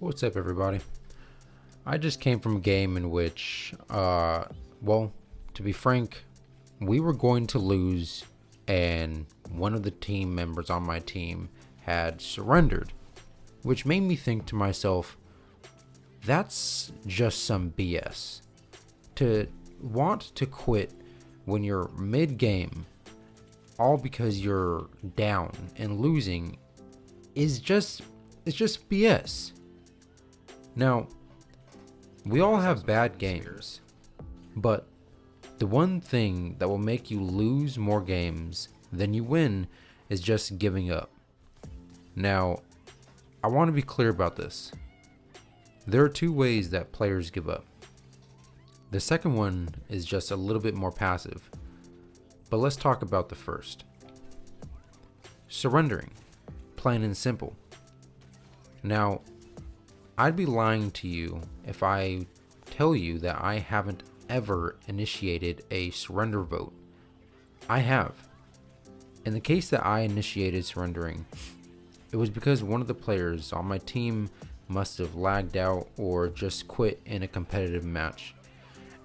What's up, everybody? I just came from a game in which, well, to be frank, we were going to lose, and one of the team members on my team had surrendered, which made me think to myself, that's just some BS. To want to quit when you're mid-game, all because you're down and losing, it's just BS. Now, we all have bad games, but the one thing that will make you lose more games than you win is just giving up. Now, I want to be clear about this. There are two ways that players give up. The second one is just a little bit more passive, but let's talk about the first. Surrendering, plain and simple. Now, I'd be lying to you if I tell you that I haven't ever initiated a surrender vote. I have. In the case that I initiated surrendering, it was because one of the players on my team must have lagged out or just quit in a competitive match.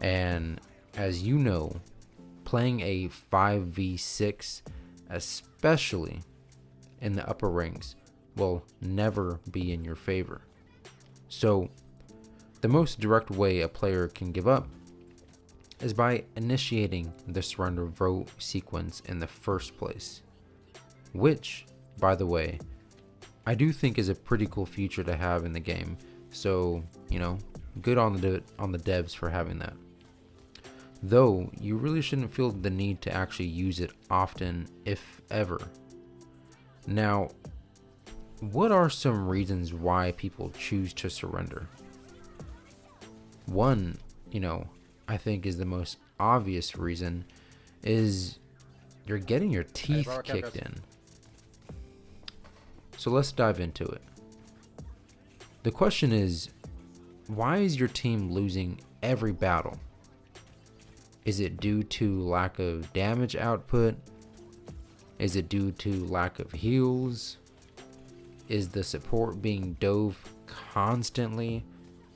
And as you know, playing a 5v6, especially in the upper ranks, will never be in your favor. So, the most direct way a player can give up is by initiating the surrender vote sequence in the first place, which, by the way, I do think is a pretty cool feature to have in the game. So, good on the devs for having that. Though, you really shouldn't feel the need to actually use it often, if ever. Now, what are some reasons why people choose to surrender? One, I think is the most obvious reason, is you're getting your teeth kicked in. So let's dive into it. The question is, why is your team losing every battle? Is it due to lack of damage output? Is it due to lack of heals? Is the support being dove constantly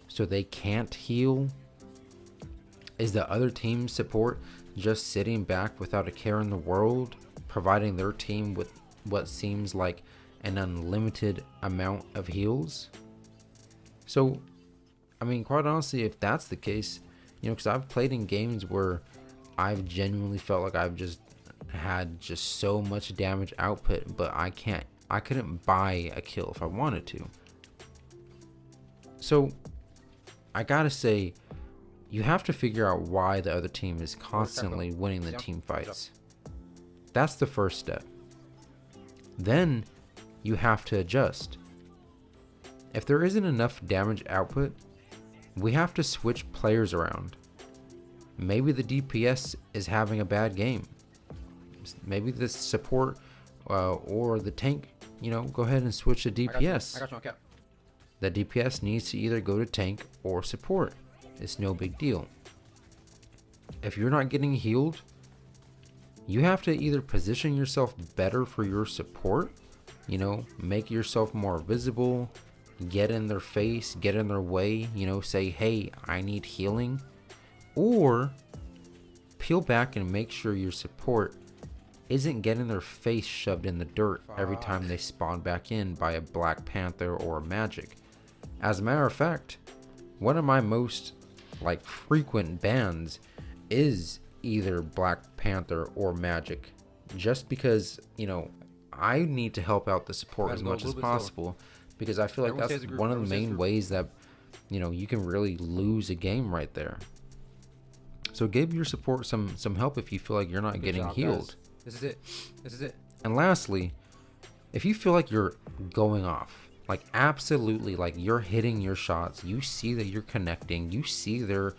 so they can't heal? Is the other team's support just sitting back without a care in the world, providing their team with what seems like an unlimited amount of heals? So, quite honestly, if that's the case, because I've played in games where I've genuinely felt like I've just had just so much damage output, but I couldn't buy a kill if I wanted to. So, I gotta say, you have to figure out why the other team is constantly winning the team fights. That's the first step. Then, you have to adjust. If there isn't enough damage output, we have to switch players around. Maybe the DPS is having a bad game. Maybe the support or the tank, go ahead and switch to DPS. I got you. The DPS needs to either go to tank or support. It's no big deal. If you're not getting healed, you have to either position yourself better for your support, make yourself more visible, get in their face, get in their way, say, hey, I need healing, or peel back and make sure your support isn't getting their face shoved in the dirt every time they spawn back in by a Black Panther or a Magic. As a matter of fact, one of my most frequent bans is either Black Panther or Magic, just because I need to help out the support as much as possible, because I feel like that's one of the main ways that you can really lose a game right there. So give your support some help if you feel like you're not getting healed. This is it. And lastly, if you feel like you're going off, absolutely, you're hitting your shots, you see that you're connecting, you see their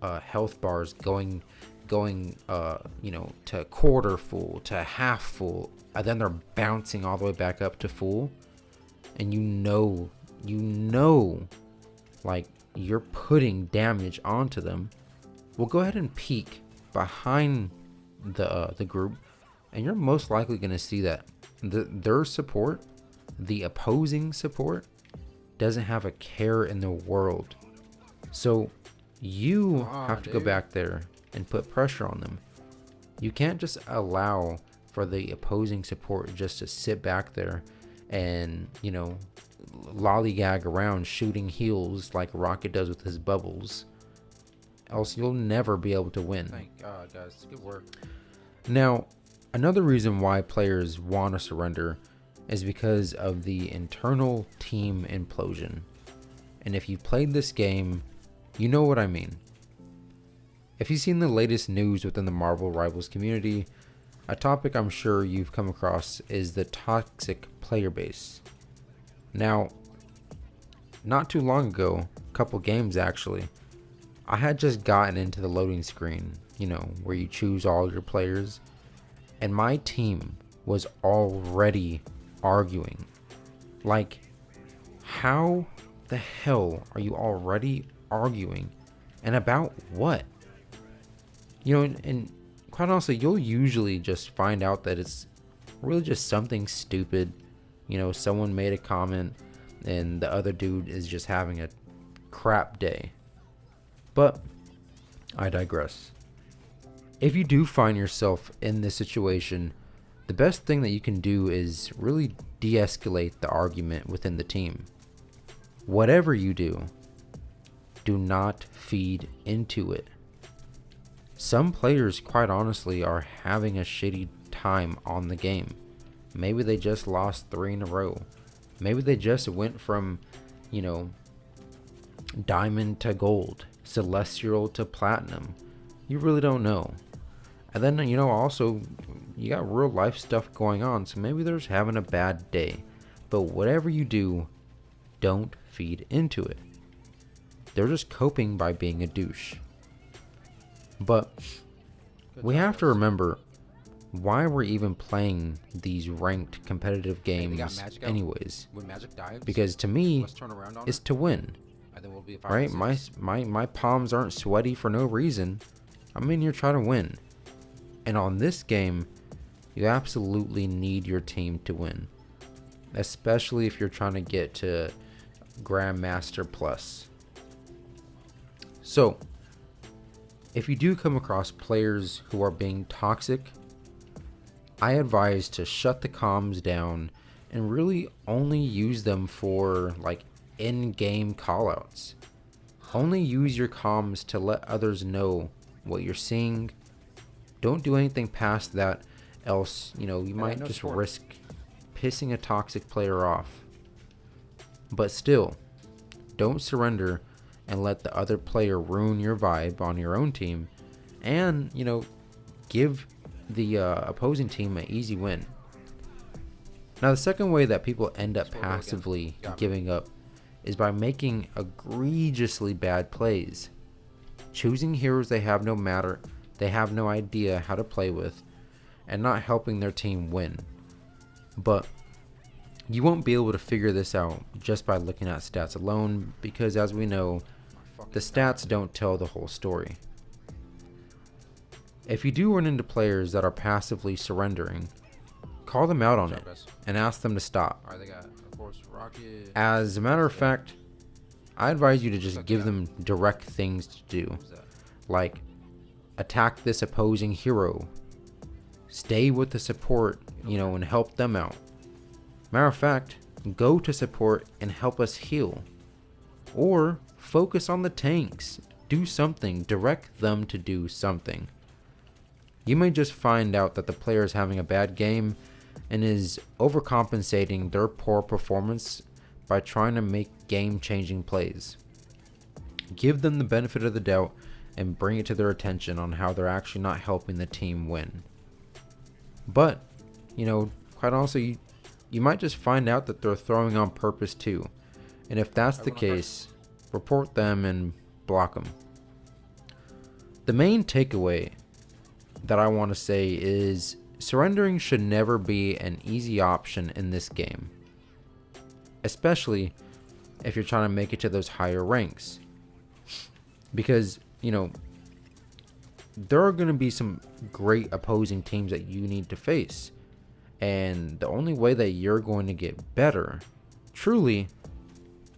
health bars going to quarter full, to half full, and then they're bouncing all the way back up to full, and you're putting damage onto them, well, go ahead and peek behind the group, and you're most likely going to see that their support, the opposing support, doesn't have a care in the world. So you have to go back there and put pressure on them. You can't just allow for the opposing support just to sit back there and, lollygag around shooting heals like Rocket does with his bubbles. Else you'll never be able to win. Thank God, guys. Good work. Now, another reason why players want to surrender is because of the internal team implosion. And if you've played this game, you know what I mean. If you've seen the latest news within the Marvel Rivals community, a topic I'm sure you've come across is the toxic player base. Now, not too long ago, a couple games actually, I had just gotten into the loading screen, where you choose all your players, and my team was already arguing. Like, how the hell are you already arguing? And about what? And quite honestly, you'll usually just find out that it's really just something stupid. Someone made a comment and the other dude is just having a crap day. But I digress. If you do find yourself in this situation, the best thing that you can do is really de-escalate the argument within the team. Whatever you do, do not feed into it. Some players, quite honestly, are having a shitty time on the game. Maybe they just lost 3 in a row. Maybe they just went from, diamond to gold, celestial to platinum. You really don't know. And then, also, you got real life stuff going on, so maybe they're just having a bad day. But whatever you do, don't feed into it. They're just coping by being a douche. But we have to remember why we're even playing these ranked competitive games anyways. Because to me, it's to win. Right? My palms aren't sweaty for no reason. I'm in here trying to win. And on this game, you absolutely need your team to win. Especially if you're trying to get to Grandmaster Plus. So, if you do come across players who are being toxic, I advise to shut the comms down and really only use them for in-game callouts. Only use your comms to let others know what you're seeing. Don't do anything past that, else you might just risk pissing a toxic player off. But still, don't surrender and let the other player ruin your vibe on your own team, and give the opposing team an easy win. Now, the second way that people end up passively giving up is by making egregiously bad plays, choosing heroes they have no idea how to play with, and not helping their team win. But you won't be able to figure this out just by looking at stats alone, because as we know, the stats don't tell the whole story. If you do run into players that are passively surrendering, call them out on it and ask them to stop. As a matter of fact, I advise you to just give them direct things to do, like attack this opposing hero, stay with the support, and help them out. Matter of fact, go to support and help us heal. Or focus on the tanks. Do something. Direct them to do something. You may just find out that the player is having a bad game and is overcompensating their poor performance by trying to make game-changing plays. Give them the benefit of the doubt and bring it to their attention on how they're actually not helping the team win. But, quite honestly, you might just find out that they're throwing on purpose too. And if that's the case, report them and block them. The main takeaway that I want to say is surrendering should never be an easy option in this game. Especially if you're trying to make it to those higher ranks. Because, there are going to be some great opposing teams that you need to face. And the only way that you're going to get better, truly,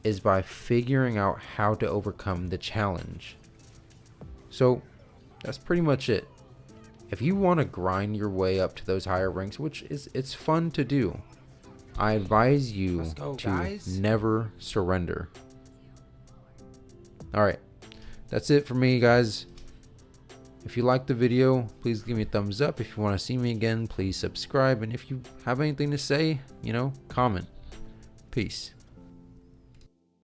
is by figuring out how to overcome the challenge. So that's pretty much it. If you want to grind your way up to those higher ranks, which it's fun to do, I advise you to never surrender. Alright, that's it for me, guys. If you liked the video, please give me a thumbs up. If you want to see me again, please subscribe. And if you have anything to say, comment. Peace.